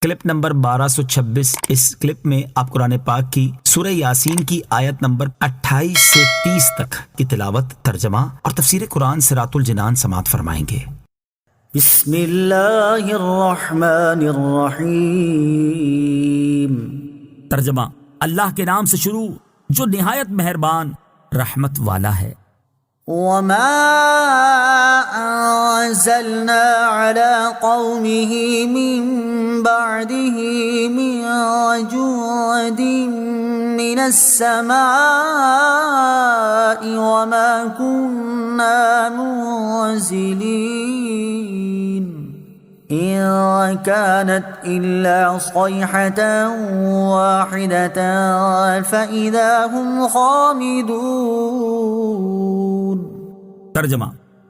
Clip number 1226۔ اس clip میں آپ قرآن پاک کی سورہ یاسین کی آیت نمبر 28 سے 30 تک کی تلاوت، ترجمہ اور تفسیر قرآن صراط الجنان سماعت فرمائیں گے۔ بسم اللہ الرحمن الرحیم۔ ترجمہ: اللہ کے نام سے شروع جو نہایت مہربان رحمت والا ہے۔ وما انزلنا على قومه من بعده من جود من السماء وما كنا منزلين إن كانت إلا صيحة واحدة فإذا هم خامدون۔ ترجمہ: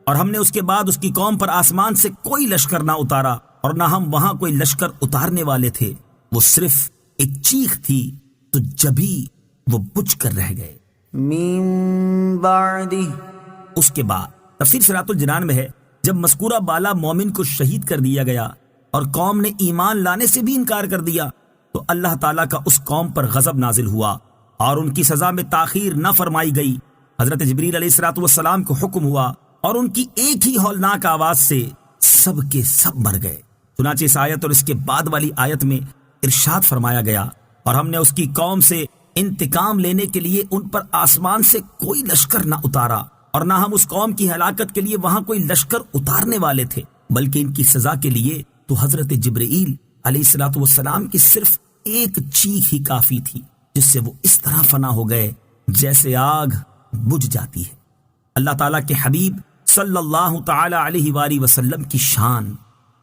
اور ہم نے اس کے بعد اس کی قوم پر آسمان سے کوئی لشکر نہ اتارا اور نہ ہم وہاں کوئی لشکر اتارنے والے تھے، وہ صرف ایک چیخ تھی تو جبھی وہ بجھ کر رہ گئے۔ من بعد، اس کے بعد تفسیر صراط الجنان میں ہے جب مذکورہ بالا مومن کو شہید کر دیا گیا اور قوم نے ایمان لانے سے بھی انکار کر دیا تو اللہ تعالیٰ کا اس قوم پر غضب نازل ہوا اور ان کی سزا میں تاخیر نہ فرمائی گئی۔ حضرت جبریل علیہ السلام کو حکم ہوا اور ان کی ایک ہی ہولناک آواز سے سب کے سب مر گئے۔ چنانچہ اس آیت اور اس کے بعد والی آیت میں ارشاد فرمایا گیا، اور ہم نے اس کی قوم سے انتقام لینے کے لیے ان پر آسمان سے کوئی لشکر نہ اتارا اور نہ ہم اس قوم کی ہلاکت کے لیے وہاں کوئی لشکر اتارنے والے تھے، بلکہ ان کی سزا کے لیے تو حضرت جبرائیل علیہ السلام کی صرف ایک چیخ ہی کافی تھی، جس سے وہ اس طرح فنا ہو گئے جیسے آگ بجھ جاتی ہے۔ اللہ تعالیٰ کے حبیب صلی اللہ تعالی علیہ وآلہ وسلم کی شان،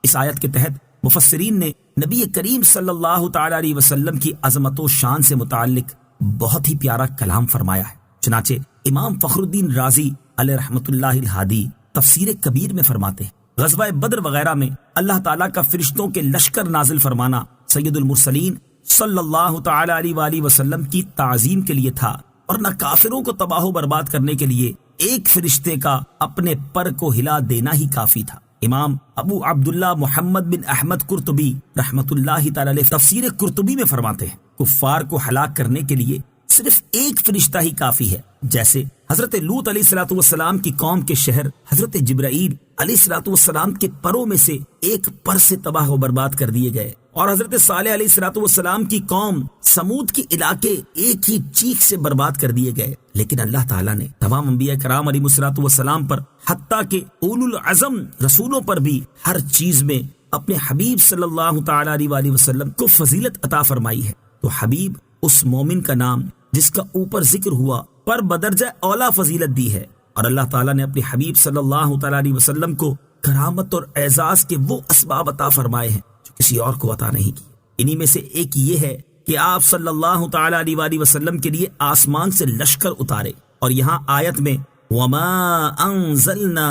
اس آیت کے تحت مفسرین نے نبی کریم صلی اللہ تعالی علیہ وسلم کی عظمت و شان سے متعلق بہت ہی پیارا کلام فرمایا ہے۔ چنانچہ امام فخر الدین رازی علیہ رحمۃ اللہ الہادی تفسیر کبیر میں فرماتے ہیں، غزوہ بدر وغیرہ میں اللہ تعالیٰ کا فرشتوں کے لشکر نازل فرمانا سید المرسلین صلی اللہ تعالی علیہ وآلہ وسلم کی تعظیم کے لیے تھا، اور نہ کافروں کو تباہ و برباد کرنے کے لیے ایک فرشتے کا اپنے پر کو ہلا دینا ہی کافی تھا۔ امام ابو عبداللہ محمد بن احمد قرطبی رحمۃ اللہ تعالی علیہ تفسیر قرطبی میں فرماتے ہیں، کفار کو ہلاک کرنے کے لیے صرف ایک فرشتہ ہی کافی ہے، جیسے حضرت لوط علیہ السلام کی قوم کے شہر حضرت جبرائیل علیہ السلام کے پروں میں سے ایک پر سے تباہ و برباد کر دیے گئے، اور حضرت صالح علیہ السلام کی قوم سمود کے علاقے ایک ہی چیخ سے برباد کر دیے گئے۔ لیکن اللہ تعالیٰ نے تمام انبیاء کرام علیہ السلام پر، حتیٰ کہ اولو العزم رسولوں پر بھی ہر چیز میں اپنے حبیب صلی اللہ تعالی علیہ وآلہ وسلم کو فضیلت عطا فرمائی ہے۔ تو حبیب اس مومن کا نام جس کا اوپر ذکر ہوا پر بدرجہ اولا فضیلت دی ہے، اور اللہ تعالیٰ نے اپنے حبیب صلی اللہ تعالی علیہ وسلم کو کرامت اور اعزاز کے وہ اسباب عطا فرمائے ہیں جو کسی اور کو عطا نہیں کی۔ انہی میں سے ایک یہ ہے کہ آپ صلی اللہ تعالی علیہ وآلہ وسلم کے لیے آسمان سے لشکر اتارے، اور یہاں آیت میں وما انزلنا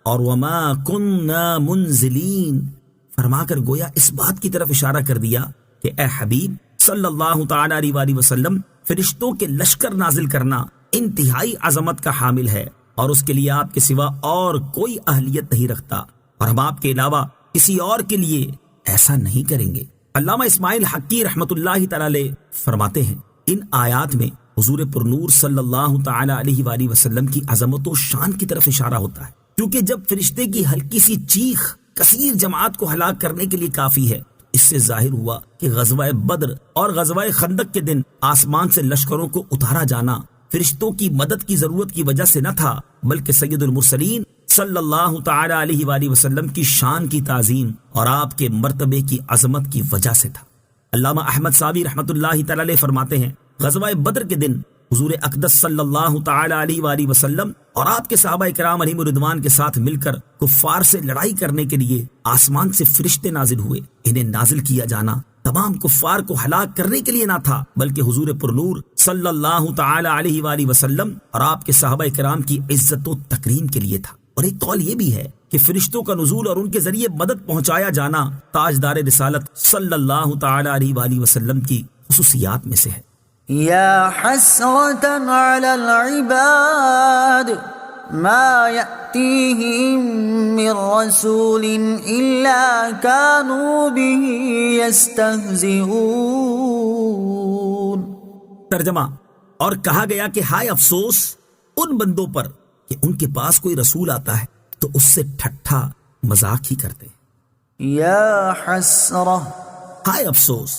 اور وما کننا منزلین فرما کر گویا اس بات کی طرف اشارہ کر دیا کہ اے حبیب صلی اللہ تعالی علیہ وآلہ وسلم، فرشتوں کے لشکر نازل کرنا انتہائی عظمت کا حامل ہے، اور اس کے لیے آپ کے سوا اور کوئی اہلیت نہیں رکھتا، اور ہم آپ کے علاوہ کسی اور کے لیے ایسا نہیں کریں گے۔ علامہ اسماعیل حقی رحمۃ اللہ تعالی فرماتے ہیں، ان آیات میں حضور پرنور صلی اللہ تعالی علیہ وآلہ وسلم کی عظمت و شان کی طرف اشارہ ہوتا ہے، کیونکہ جب فرشتے کی ہلکی سی چیخ کثیر جماعت کو ہلاک کرنے کے لیے کافی ہے، اس سے ظاہر ہوا کہ غزوہ بدر اور غزوہ خندق کے دن آسمان سے لشکروں کو اتارا جانا فرشتوں کی مدد کی ضرورت کی وجہ سے نہ تھا، بلکہ سید المرسلین صلی اللہ تعالی علیہ وآلہ وسلم کی شان کی تعظیم اور آپ کے مرتبے کی عظمت کی وجہ سے تھا۔ علامہ احمد صابی رحمۃ اللہ تعالی فرماتے ہیں، غزوہ بدر کے دن حضور اقدس صلی اللہ تعالی علیہ وآلہ وسلم اور آپ کے صحابہ کرام علیہم الرضوان کے ساتھ مل کر کفار سے لڑائی کرنے کے لیے آسمان سے فرشتے نازل ہوئے۔ انہیں نازل کیا جانا تمام کفار کو ہلاک کرنے کے لیے نہ تھا، بلکہ حضور پرنور صلی اللہ تعالی علیہ وآلہ وسلم اور آپ کے صحابہ کرام کی عزت و تکریم کے لیے تھا۔ اور ایک قول یہ بھی ہے کہ فرشتوں کا نزول اور ان کے ذریعے مدد پہنچایا جانا تاجدار رسالت صلی اللہ تعالی علیہ وآلہ وسلم کی خصوصیات میں سے ہے۔ یا حسرة على العباد ما يأتيهم من رسول إلا كانوا به يستهزئون. ترجمہ، اور کہا گیا کہ ہائے افسوس ان بندوں پر کہ ان کے پاس کوئی رسول آتا ہے تو اس سے ٹھٹھا مذاق ہی کرتے ہیں. يا حسرة. ہائے افسوس.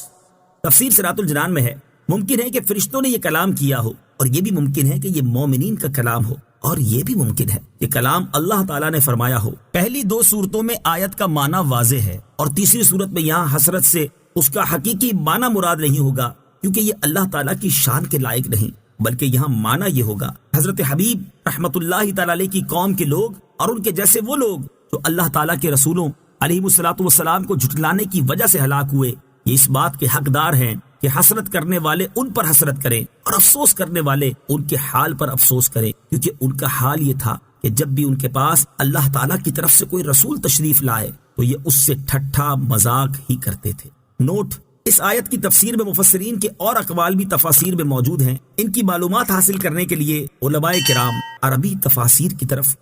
تفسیر صراط الجنان میں ہے ممکن ہے کہ فرشتوں نے یہ کلام کیا ہو، اور یہ بھی ممکن ہے کہ یہ مومنین کا کلام ہو، اور یہ بھی ممکن ہے کہ کلام اللہ تعالیٰ نے فرمایا ہو. پہلی دو صورتوں میں آیت کا معنی واضح ہے، اور تیسری صورت میں یہاں حسرت سے اس کا حقیقی معنی مراد نہیں ہوگا، کیونکہ یہ اللہ تعالیٰ کی شان کے لائق نہیں، بلکہ یہاں معنی یہ ہوگا حضرت حبیب رحمت اللہ تعالیٰ علیہ کی قوم کے لوگ اور ان کے جیسے وہ لوگ جو اللہ تعالیٰ کے رسولوں علیہ الصلوۃ والسلام کو جھٹلانے کی وجہ سے ہلاک ہوئے، یہ اس بات کے حقدار ہیں کہ حسرت کرنے والے ان پر حسرت کریں اور افسوس کرنے والے ان کے حال پر افسوس کریں، کیونکہ ان کا حال یہ تھا کہ جب بھی ان کے پاس اللہ تعالیٰ کی طرف سے کوئی رسول تشریف لائے تو یہ اس سے ٹھٹھا مذاق ہی کرتے تھے. نوٹ: اس آیت کی تفسیر میں مفسرین کے اور اقوال بھی تفاسیر میں موجود ہیں. ان کی معلومات حاصل کرنے کے لیے علماء کرام عربی تفاسیر کی طرف